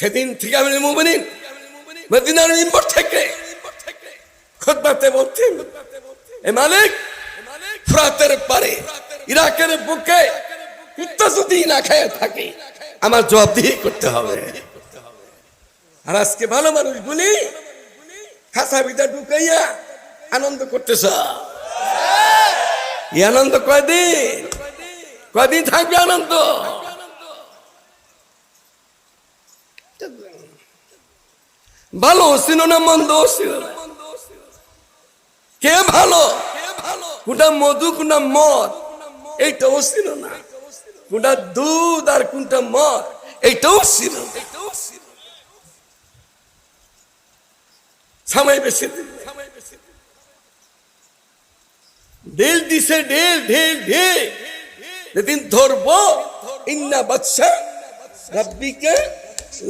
সেদিন থেকে আমি মুমিনিন মদিনার মিম্বর থেকে খুতবাতে বলতেন, এ মালিক, ফোরাতের পারে ইরাকের বুকে কুত্তা যদি না খেয়ে থাকে আমার জবাবদিহি করতে হবে। আর আজকে ভালো মানুষগুলি খাসা ভিতর ঢুকাইয়া আনন্দ করতেছ। এই আনন্দ কয়দিন থাকবে আনন্দ? ভালো ছিল না মন্দ ছিল না, কে ভালো, কোনটা মধু কোনটা মদ এইটাও ছিল না, কোনটা দুধ আর কোনটা মদ এইটাও ছিল না। সময় বেশি ঢেল দিছে, ঢেল ঢেল ঢেল, যেদিন ধরবো ইন্না বাদশা রাব্বিকে